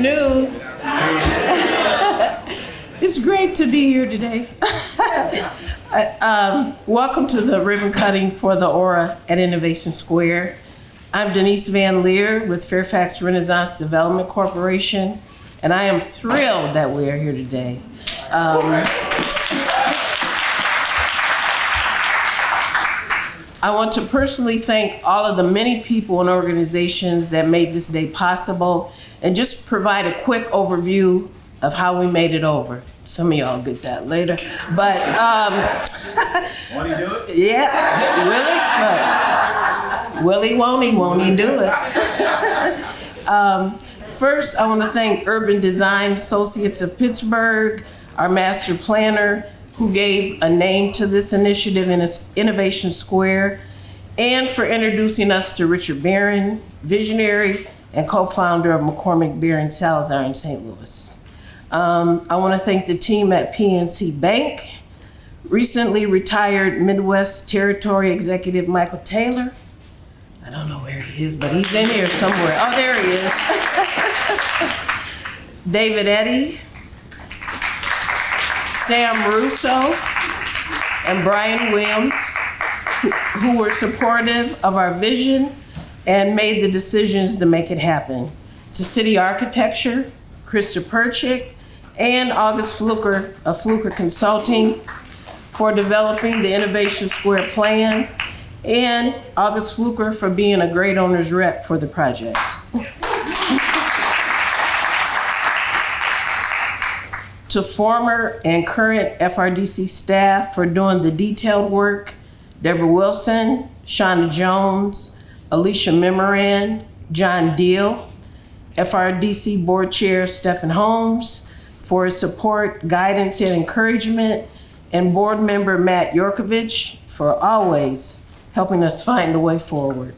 afternoon. It's great to be here today. Welcome to the ribbon cutting for the Aura at Innovation Square. I'm Denise Van Leer with Fairfax Renaissance Development Corporation, and I am thrilled that we are here today. I want to personally thank all of the many people and organizations that made this day possible, and just provide a quick overview of how we made it over. Some of y'all get that later, but Want to do it? yeah, really? Won't he do it? First, I want to thank Urban Design Associates of Pittsburgh, our master planner, who gave a name to this initiative in Innovation Square, and for introducing us to Richard Barron, visionary and co-founder of McCormick Barron Salazar in St. Louis. I want to thank the team at PNC Bank, recently retired Midwest Territory Executive Michael Taylor. I don't know where he is, but he's in here somewhere. Oh, there he is. David Eddy, Sam Russo, and Brian Williams, who were supportive of our vision and made the decisions to make it happen. To City Architecture, Krista Perchik, and August Fluker of Fluker Consulting for developing the Innovation Square plan, and August Fluker for being a great owner's rep for the project. To former and current FRDC staff for doing the detailed work, Deborah Wilson, Shauna Jones, Alicia Memoran, John Deal, FRDC Board Chair Stephen Holmes for his support, guidance, and encouragement, and Board Member Matt Yorkovich for always helping us find a way forward.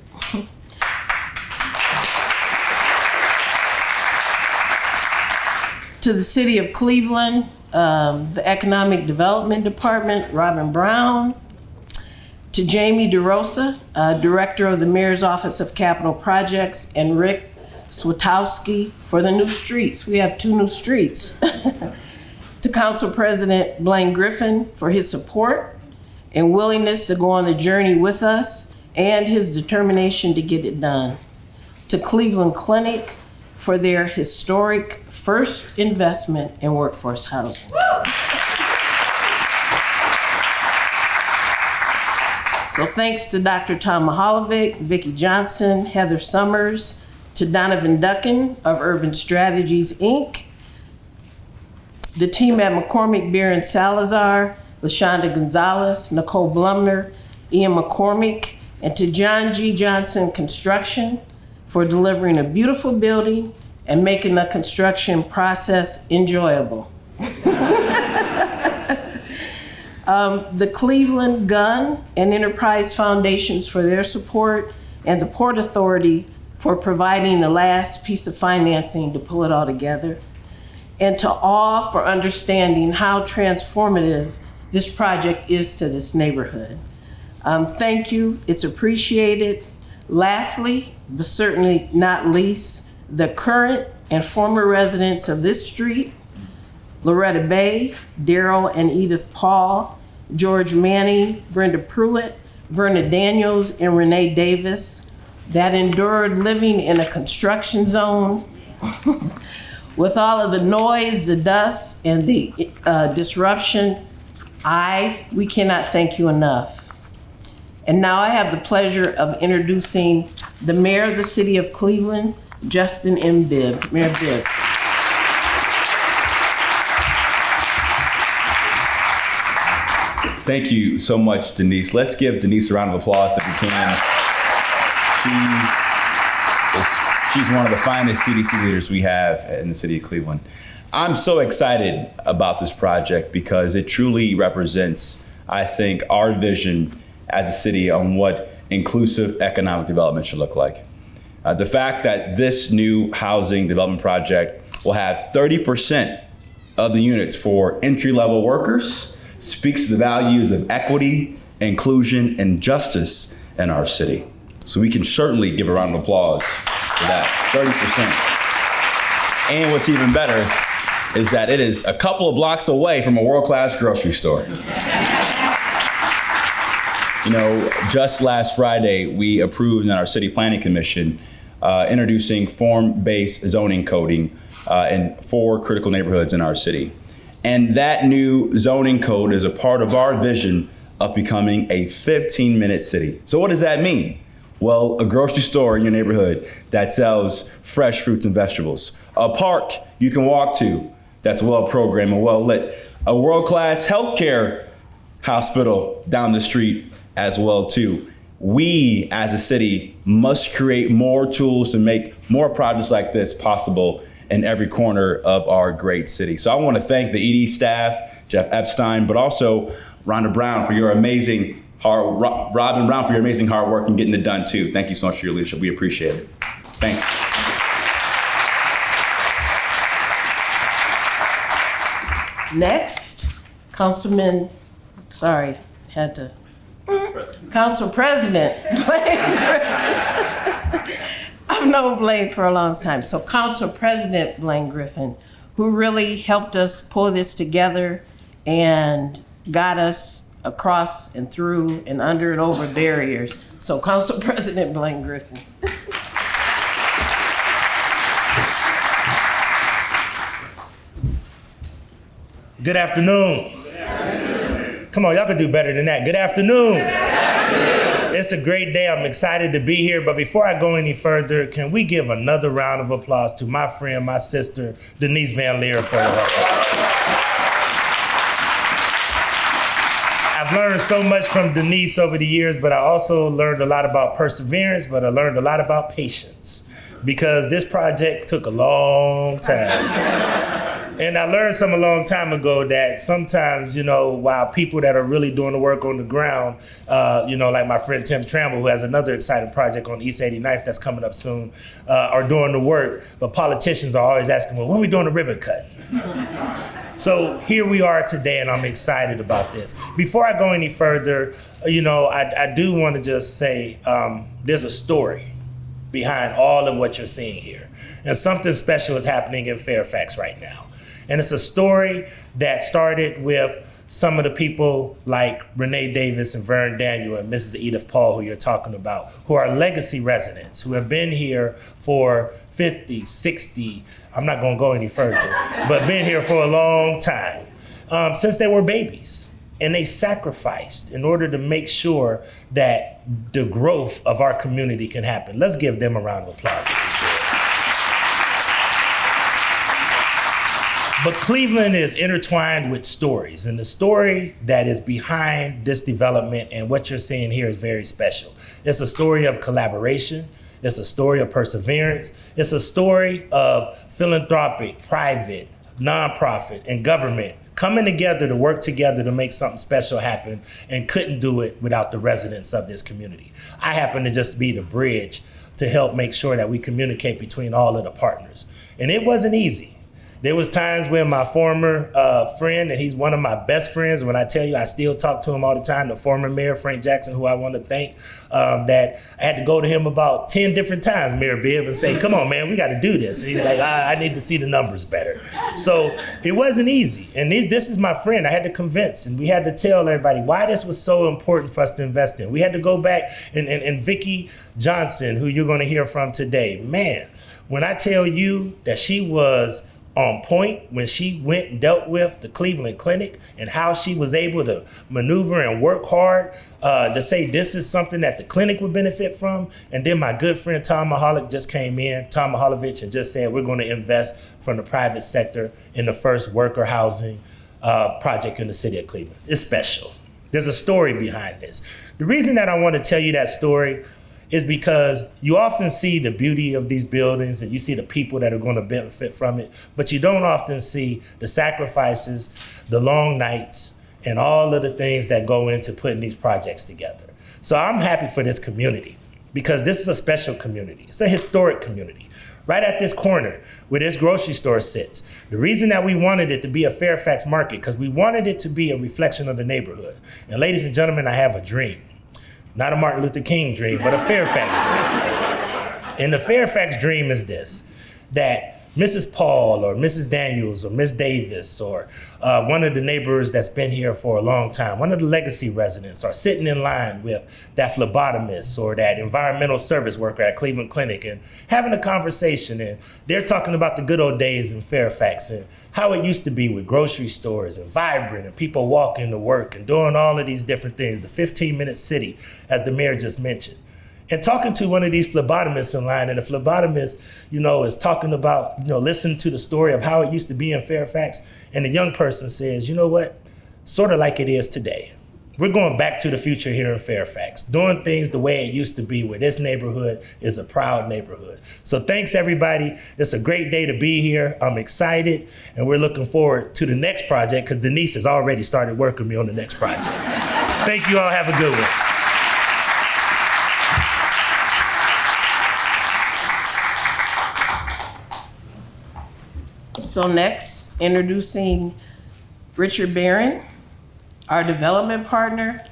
To the City of Cleveland, the Economic Development Department, Robin Brown. To Jamie DeRosa, Director of the Mayor's Office of Capital Projects, and Rick Swatowski for the new streets. We have 2 new streets. To Council President Blaine Griffin for his support and willingness to go on the journey with us, and his determination to get it done. To Cleveland Clinic for their historic first investment in workforce housing. So thanks to Dr. Tom Mahalovic, Vicki Johnson, Heather Summers, to Donovan Duckin of Urban Strategies, Inc., the team at McCormick Barron Salazar, LaShonda Gonzalez, Nicole Blumner, Ian McCormick, and to John G. Johnson Construction for delivering a beautiful building and making the construction process enjoyable. The Cleveland Gun and Enterprise Foundations for their support, and the Port Authority for providing the last piece of financing to pull it all together. And to all for understanding how transformative this project is to this neighborhood. Thank you, it's appreciated. Lastly, but certainly not least, the current and former residents of this street, Loretta Bay, Daryl and Edith Paul, George Manning, Brenda Pruitt, Verna Daniels, and Renee Davis, that endured living in a construction zone with all of the noise, the dust, and the disruption. We cannot thank you enough. And now I have the pleasure of introducing the Mayor of the City of Cleveland, Justin M. Bibb. Mayor Bibb. Thank you so much, Denise. Let's give Denise a round of applause if we can. She's one of the finest CDC leaders we have in the city of Cleveland. I'm so excited about this project because it truly represents, I think, our vision as a city on what inclusive economic development should look like. The fact that this new housing development project will have 30% of the units for entry-level workers speaks to the values of equity, inclusion, and justice in our city. So we can certainly give a round of applause for that, 30%. And what's even better is that it is a couple of blocks away from a world-class grocery store. You know, just last Friday, we approved in our City Planning Commission introducing form-based zoning coding in 4 critical neighborhoods in our city. And that new zoning code is a part of our vision of becoming a 15-minute city. So what does that mean? Well, a grocery store in your neighborhood that sells fresh fruits and vegetables, a park you can walk to that's well-programmed and well-lit, a world-class healthcare hospital down the street as well too. We as a city must create more tools to make more projects like this possible in every corner of our great city. So I want to thank the ED staff, Jeff Epstein, but also Robin Brown for your amazing hard work and getting it done too. Thank you so much for your leadership. We appreciate it. Thanks. Next, Council President Blaine Griffin. I've known Blaine for a long time. So Council President Blaine Griffin, who really helped us pull this together and got us across and through and under and over barriers. So Council President Blaine Griffin. Good afternoon. Good afternoon. Come on, y'all can do better than that. Good afternoon. Good afternoon. It's a great day. I'm excited to be here. But before I go any further, can we give another round of applause to my friend, my sister, Denise Van Leer for her. I've learned so much from Denise over the years, but I also learned a lot about perseverance, but I learned a lot about patience because this project took a long time. And I learned some a long time ago that sometimes, you know, while people that are really doing the work on the ground, you know, like my friend Tim Tramble, who has another exciting project on East 89th that's coming up soon, are doing the work. But politicians are always asking, well, when are we doing the ribbon cut? So here we are today, and I'm excited about this. Before I go any further, you know, I do want to just say there's a story behind all of what you're seeing here. And something special is happening in Fairfax right now. And it's a story that started with some of the people like Renee Davis and Vern Daniel and Mrs. Edith Paul, who you're talking about, who are legacy residents, who have been here for 50, 60, I'm not gonna go any further, but been here for a long time, since they were babies. And they sacrificed in order to make sure that the growth of our community can happen. Let's give them a round of applause. But Cleveland is intertwined with stories, and the story that is behind this development and what you're seeing here is very special. It's a story of collaboration. It's a story of perseverance. It's a story of philanthropic, private, nonprofit, and government coming together to work together to make something special happen, and couldn't do it without the residents of this community. I happen to just be the bridge to help make sure that we communicate between all of the partners. And it wasn't easy. There was times when my former friend, and he's one of my best friends, when I tell you I still talk to him all the time, the former mayor, Frank Jackson, who I want to thank, that I had to go to him about 10 different times, Mayor Bibb, and say, come on, man, we got to do this. And he's like, I need to see the numbers better. So it wasn't easy. And this is my friend. I had to convince, and we had to tell everybody why this was so important for us to invest in. We had to go back, and Vicki Johnson, who you're going to hear from today, man, when I tell you that she was on point when she went and dealt with the Cleveland Clinic and how she was able to maneuver and work hard to say this is something that the clinic would benefit from. And then my good friend Tom Mahalik just came in, Tom Mahalovich, and just said we're going to invest from the private sector in the first worker housing project in the city of Cleveland. It's special. There's a story behind this. The reason that I want to tell you that story is because you often see the beauty of these buildings and you see the people that are going to benefit from it, but you don't often see the sacrifices, the long nights, and all of the things that go into putting these projects together. So I'm happy for this community because this is a special community. It's a historic community. Right at this corner where this grocery store sits. The reason that we wanted it to be a Fairfax market, because we wanted it to be a reflection of the neighborhood. And ladies and gentlemen, I have a dream. Not a Martin Luther King dream, but a Fairfax dream. And the Fairfax dream is this, that Mrs. Paul or Mrs. Daniels or Miss Davis or one of the neighbors that's been here for a long time, one of the legacy residents, are sitting in line with that phlebotomist or that environmental service worker at Cleveland Clinic and having a conversation, and they're talking about the good old days in Fairfax and how it used to be with grocery stores and vibrant and people walking to work and doing all of these different things, the 15-minute city, as the mayor just mentioned. And talking to one of these phlebotomists in line, and the phlebotomist, is talking about, listen to the story of how it used to be in Fairfax. And the young person says, you know what? Sort of like it is today. We're going back to the future here in Fairfax, doing things the way it used to be, where this neighborhood is a proud neighborhood. So thanks, everybody. It's a great day to be here. I'm excited, and we're looking forward to the next project because Denise has already started working with me on the next project. Thank you all. Have a good one. So next, introducing Richard Barron, our development partner,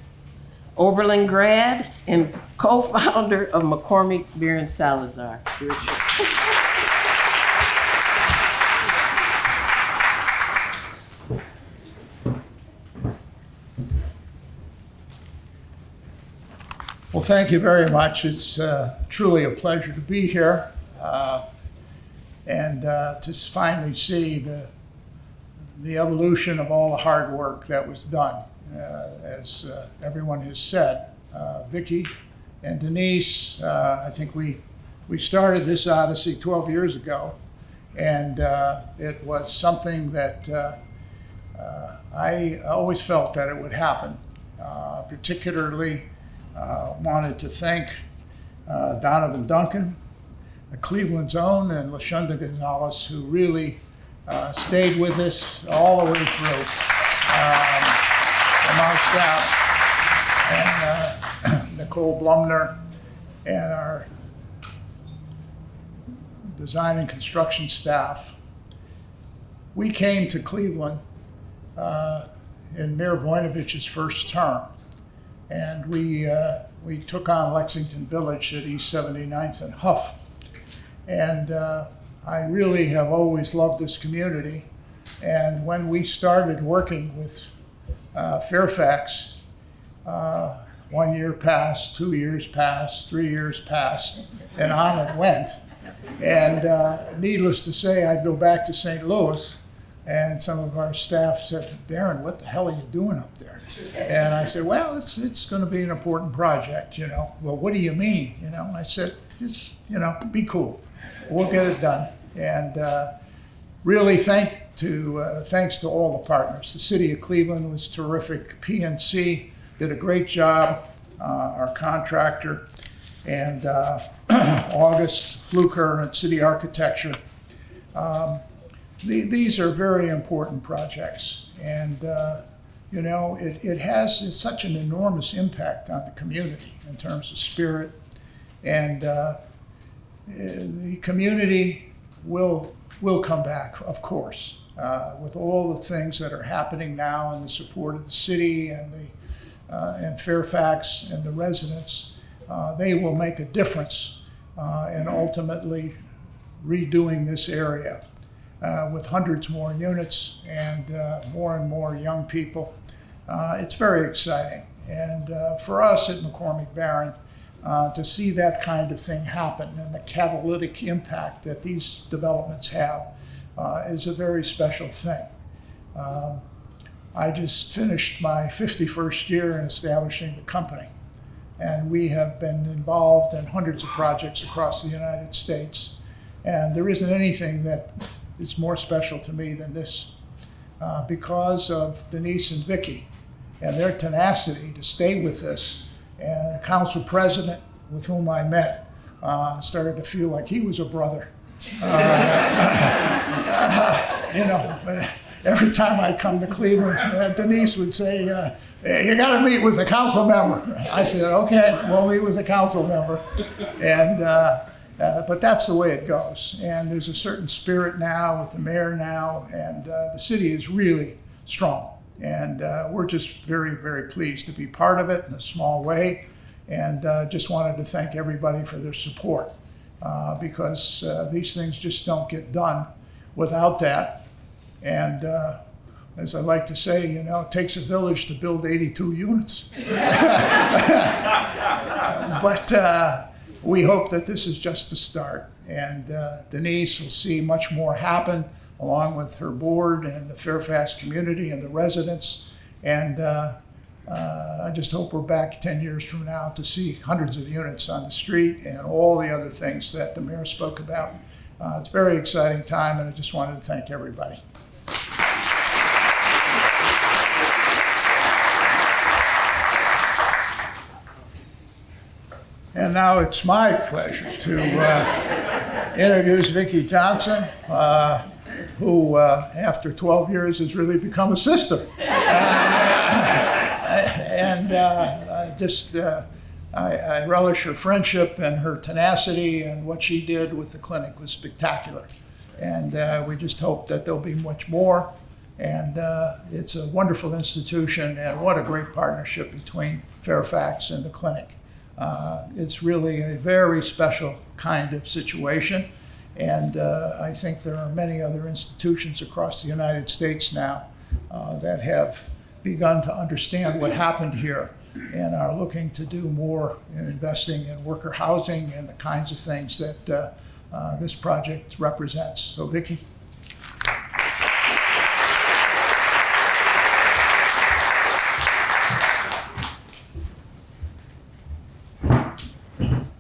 Oberlin grad, and co-founder of McCormick Barron Salazar. Richard. Well, thank you very much. It's truly a pleasure to be here and to finally see the evolution of all the hard work that was done. As everyone has said, Vicki and Denise, I think we started this odyssey 12 years ago, and it was something that I always felt that it would happen. Particularly wanted to thank Donovan Duncan, Cleveland's own, and LaShunda Gonzalez, who really stayed with us all the way through from our staff, and Nicole Blumner, and our design and construction staff. We came to Cleveland in Mayor Voinovich's first term, and we took on Lexington Village at East 79th and Huff. And I really have always loved this community. And when we started working with Fairfax, 1 year passed, 2 years passed, 3 years passed, and on it went. And needless to say, I'd go back to St. Louis, and some of our staff said, Barron, what the hell are you doing up there? And I said, well, it's going to be an important project, Well, what do you mean? I said, just, be cool. We'll get it done. And really thanks to all the partners. The city of Cleveland was terrific. PNC did a great job, our contractor, and August Fluker and City Architecture. These are very important projects, and it has such an enormous impact on the community in terms of spirit, and the community will come back, of course, with all the things that are happening now and the support of the city and Fairfax and the residents. They will make a difference in ultimately redoing this area with hundreds more units and more young people. It's very exciting. And for us at McCormick Barron, to see that kind of thing happen and the catalytic impact that these developments have is a very special thing. I just finished my 51st year in establishing the company, and we have been involved in hundreds of projects across the United States, and there isn't anything that is more special to me than this, because of Denise and Vicki and their tenacity to stay with this. And the council president with whom I met started to feel like he was a brother. Every time I come to Cleveland, Denise would say, you gotta meet with the council member. I said, okay, we'll meet with the council member. And but that's the way it goes. And there's a certain spirit now with the mayor now, and the city is really strong. And we're just very, very pleased to be part of it in a small way. And just wanted to thank everybody for their support. because these things just don't get done without that. And as I like to say, you know, it takes a village to build 82 units. But we hope that this is just the start. And Denise will see much more happen along with her board and the Fairfax community and the residents. And I just hope we're back 10 years from now to see hundreds of units on the street and all the other things that the mayor spoke about. It's a very exciting time, and I just wanted to thank everybody. And now it's my pleasure to introduce Vicki Johnson, who after 12 years has really become a sister. I relish her friendship, and her tenacity, and what she did with the clinic was spectacular. And we just hope that there'll be much more. And it's a wonderful institution, and what a great partnership between Fairfax and the clinic. It's really a very special kind of situation. And I think there are many other institutions across the United States now that have begun to understand what happened here and are looking to do more in investing in worker housing and the kinds of things that this project represents. So, Vicki.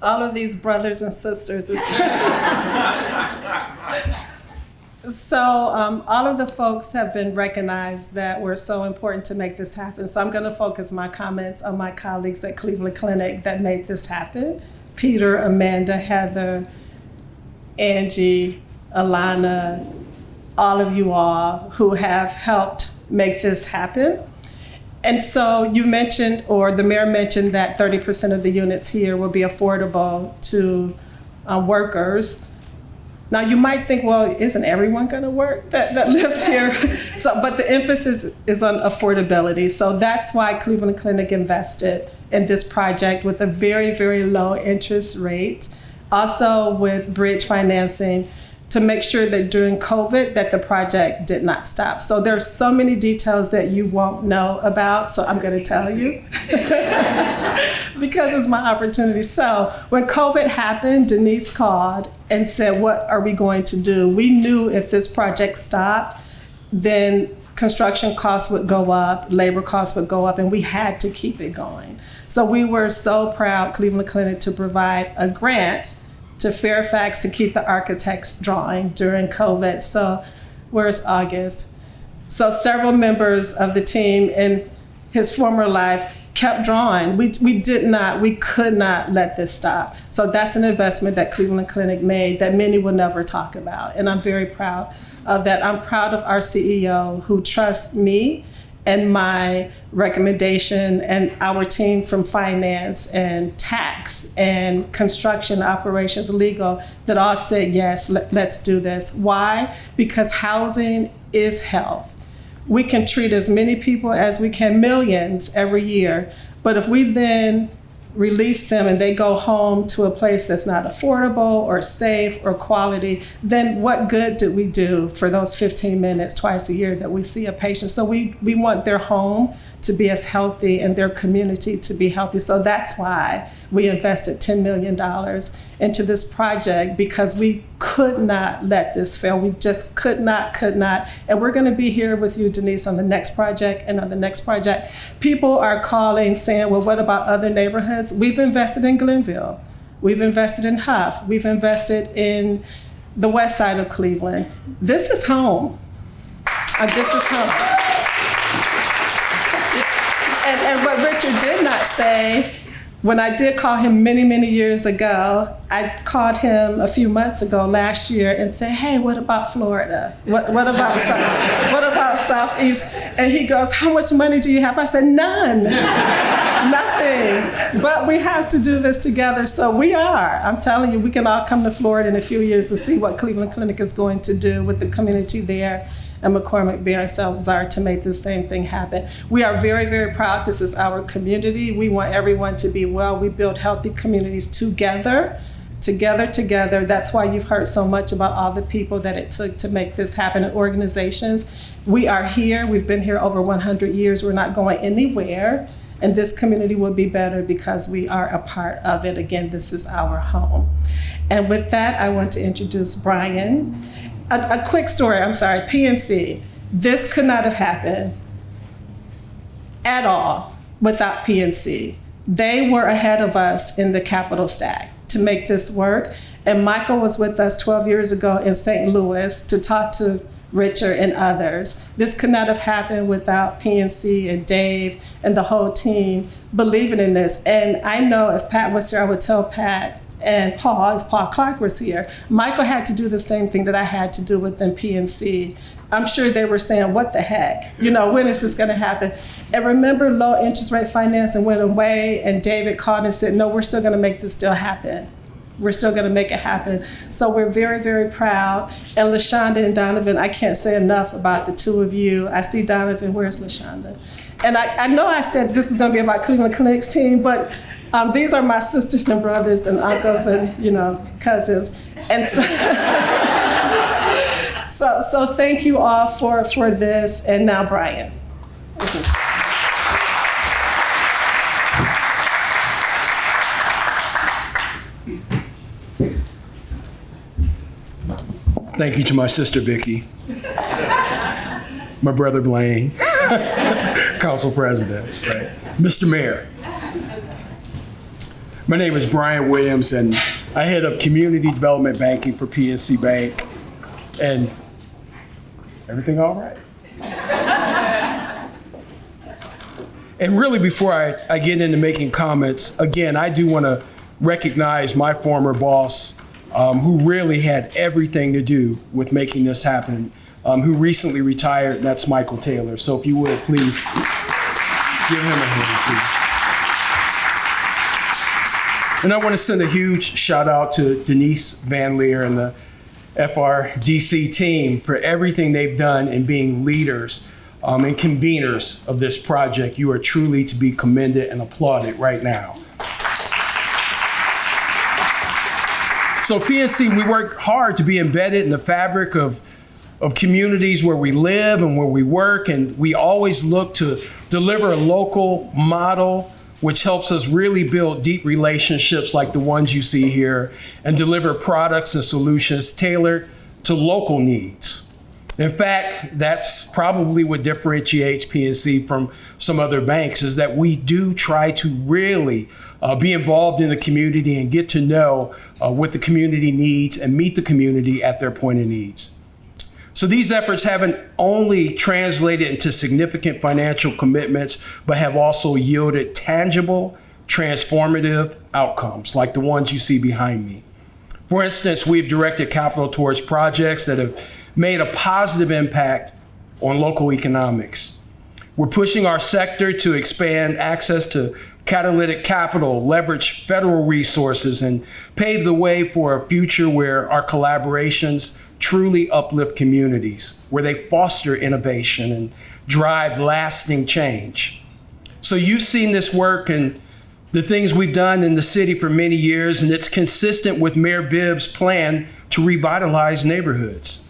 All of these brothers and sisters. So all of the folks have been recognized that were so important to make this happen. So I'm going to focus my comments on my colleagues at Cleveland Clinic that made this happen. Peter, Amanda, Heather, Angie, Alana, all of you all who have helped make this happen. And so you mentioned, or the mayor mentioned, that 30% of the units here will be affordable to workers. Now you might think, well, isn't everyone going to work that lives here? But the emphasis is on affordability. So that's why Cleveland Clinic invested in this project with a very, very low interest rate. Also with bridge financing to make sure that during COVID that the project did not stop. So there's so many details that you won't know about, so I'm gonna tell you because it's my opportunity. So when COVID happened, Denise called and said, what are we going to do? We knew if this project stopped, then construction costs would go up, labor costs would go up, and we had to keep it going. So we were so proud, Cleveland Clinic, to provide a grant to Fairfax to keep the architects drawing during COVID. So where's August? So several members of the team in his former life kept drawing. We could not let this stop. So that's an investment that Cleveland Clinic made that many will never talk about. And I'm very proud of that. I'm proud of our CEO who trusts me and my recommendation, and our team from finance and tax and construction operations, legal, that all said, yes, let's do this. Why? Because housing is health. We can treat as many people as we can, millions every year, but if we then release them and they go home to a place that's not affordable or safe or quality, then what good did we do for those 15 minutes twice a year that we see a patient? So we want their home to be as healthy and their community to be healthy. So that's why we invested $10 million into this project, because we could not let this fail. We just could not. And we're gonna be here with you, Denise, on the next project and on the next project. People are calling saying, well, what about other neighborhoods? We've invested in Glenville. We've invested in Huff. We've invested in the west side of Cleveland. This is home. This is home. And what Richard did not say, when I did call him many, many years ago, I called him a few months ago last year and said, hey, what about Florida? What about Southeast? And he goes, how much money do you have? I said, none, nothing. But we have to do this together. So we are. I'm telling you, we can all come to Florida in a few years to see what Cleveland Clinic is going to do with the community there. And McCormick, Bear, and Salazar to make the same thing happen. We are very, very proud. This is our community. We want everyone to be well. We build healthy communities together Together. That's why you've heard so much about all the people that it took to make this happen in organizations. We are here. We've been here over 100 years. We're not going anywhere. And this community will be better because we are a part of it. Again, this is our home. And with that, I want to introduce Brian. A quick story, I'm sorry, PNC. This could not have happened at all without PNC. They were ahead of us in the capital stack to make this work. And Michael was with us 12 years ago in St. Louis to talk to Richard and others. This could not have happened without PNC and Dave and the whole team believing in this. And I know if Pat was here, I would tell Pat and Paul, if Paul Clark was here, Michael had to do the same thing that I had to do within PNC. I'm sure they were saying, what the heck? When is this gonna happen? And remember, low interest rate financing went away, and David called and said, no, we're still gonna make this deal happen. We're still gonna make it happen. So we're very, very proud. And LaShonda and Donovan, I can't say enough about the two of you. I see Donovan, where's LaShonda? And I know I said this is gonna be about Cleveland Clinic's team, but these are my sisters and brothers and uncles and cousins. And so thank you all for this. And now Brian. Thank you to my sister Vicky, my brother Blaine, Council President, right? Mr. Mayor. My name is Brian Williams, and I head up Community Development Banking for PNC Bank. And everything all right? And really, before I get into making comments, again, I do want to recognize my former boss, who really had everything to do with making this happen, who recently retired, and that's Michael Taylor. So if you would, please give him a hand, too. And I want to send a huge shout out to Denise Van Leer and the FRDC team for everything they've done in being leaders and conveners of this project. You are truly to be commended and applauded right now. So PNC, we work hard to be embedded in the fabric of communities where we live and where we work, and we always look to deliver a local model which helps us really build deep relationships like the ones you see here and deliver products and solutions tailored to local needs. In fact, that's probably what differentiates PNC from some other banks, is that we do try to really be involved in the community and get to know what the community needs and meet the community at their point of needs. So these efforts haven't only translated into significant financial commitments, but have also yielded tangible, transformative outcomes like the ones you see behind me. For instance, we've directed capital towards projects that have made a positive impact on local economics. We're pushing our sector to expand access to catalytic capital, leverage federal resources, and pave the way for a future where our collaborations truly uplift communities, where they foster innovation and drive lasting change. So you've seen this work and the things we've done in the city for many years, and it's consistent with Mayor Bibb's plan to revitalize neighborhoods.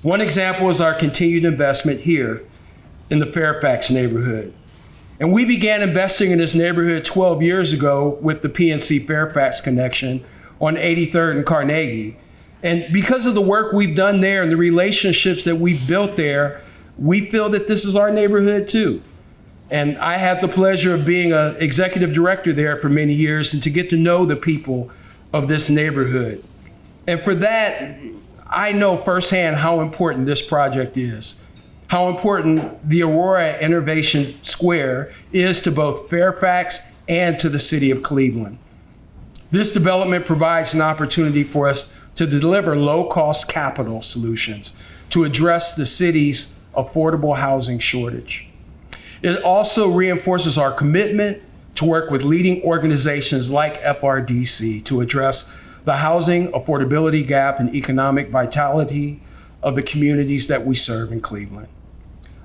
One example is our continued investment here in the Fairfax neighborhood. And we began investing in this neighborhood 12 years ago with the PNC Fairfax connection on 83rd and Carnegie. And because of the work we've done there and the relationships that we've built there, we feel that this is our neighborhood too. And I had the pleasure of being an executive director there for many years and to get to know the people of this neighborhood. And for that, I know firsthand how important this project is, how important the Aurora Innovation Square is to both Fairfax and to the city of Cleveland. This development provides an opportunity for us to deliver low-cost capital solutions to address the city's affordable housing shortage. It also reinforces our commitment to work with leading organizations like FRDC to address the housing affordability gap and economic vitality of the communities that we serve in Cleveland.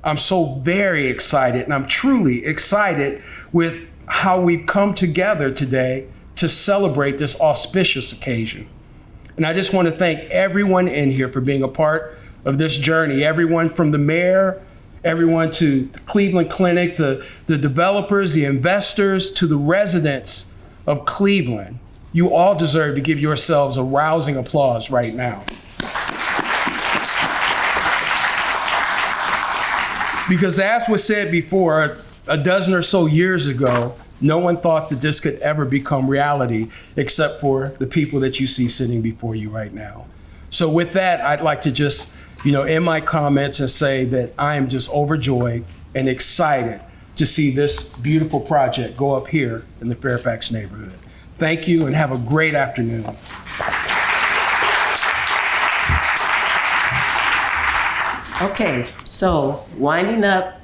I'm so very excited, and I'm truly excited with how we've come together today to celebrate this auspicious occasion. And I just want to thank everyone in here for being a part of this journey. Everyone from the mayor, everyone to the Cleveland Clinic, the developers, the investors, to the residents of Cleveland. You all deserve to give yourselves a rousing applause right now. Because as was said before, a dozen or so years ago, no one thought that this could ever become reality except for the people that you see sitting before you right now. So with that, I'd like to just, end my comments and say that I am just overjoyed and excited to see this beautiful project go up here in the Fairfax neighborhood. Thank you and have a great afternoon. Okay, so winding up,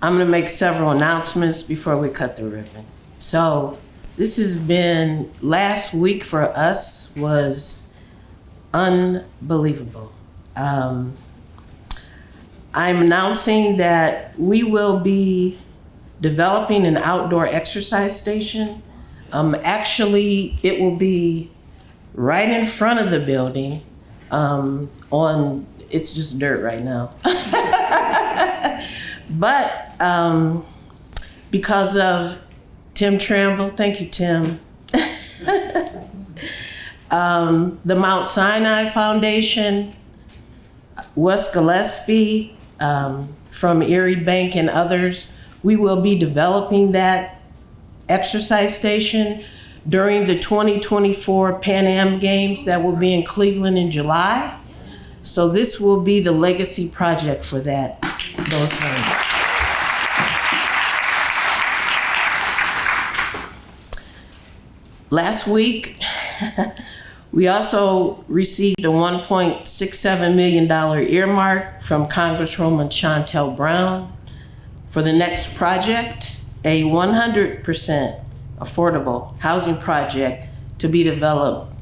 I'm going to make several announcements before we cut the ribbon. So this has been, last week for us was unbelievable. I'm announcing that we will be developing an outdoor exercise station. Actually, it will be right in front of the building it's just dirt right now. But because of Tim Tramble, thank you, Tim. The Mount Sinai Foundation, Wes Gillespie from Erie Bank and others, we will be developing that exercise station during the 2024 Pan Am Games that will be in Cleveland in July. So this will be the legacy project for those games. Last week, we also received a $1.67 million earmark from Congresswoman Shontel Brown for the next project, a 100% affordable housing project to be developed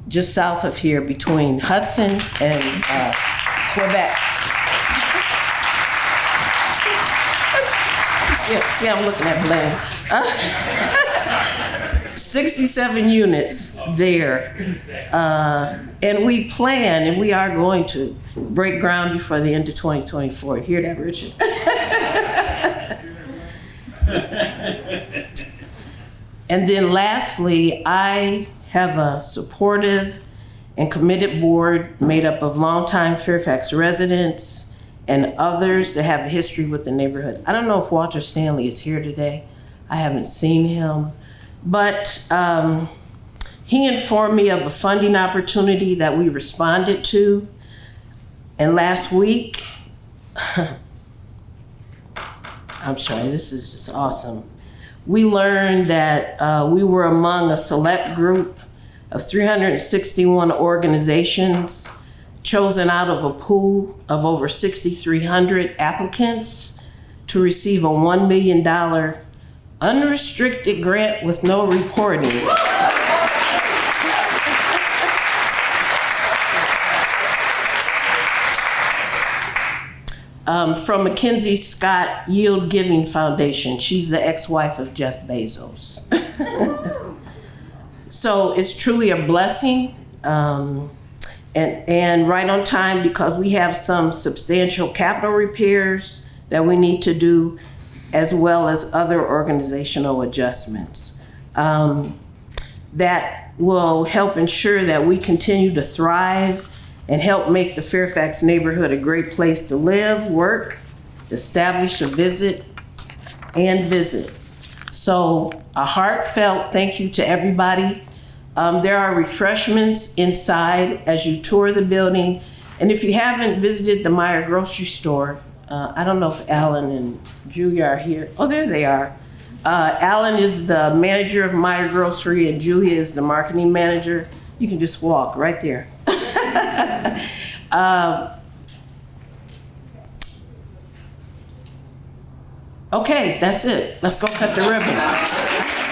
just south of here between Hudson and Quebec. See, I'm looking at Blaine. 67 units there. And we plan, and we are going to break ground before the end of 2024. Hear that, Richard? And then lastly, I have a supportive and committed board made up of longtime Fairfax residents and others that have a history with the neighborhood. I don't know if Walter Stanley is here today. I haven't seen him. But he informed me of a funding opportunity that we responded to. And last week, I'm sorry, this is just awesome. We learned that we were among a select group of 361 organizations chosen out of a pool of over 6,300 applicants to receive a $1 million unrestricted grant with no reporting. From Mackenzie Scott Yield Giving Foundation. She's the ex-wife of Jeff Bezos. So it's truly a blessing and right on time because we have some substantial capital repairs that we need to do as well as other organizational adjustments that will help ensure that we continue to thrive and help make the Fairfax neighborhood a great place to live, work, establish a visit. So a heartfelt thank you to everybody. There are refreshments inside as you tour the building. And if you haven't visited the Meyer grocery store, I don't know if Alan and Julia are here. Oh, there they are. Alan is the manager of Meyer Grocery and Julia is the marketing manager. You can just walk right there. Okay, that's it. Let's go cut the ribbon.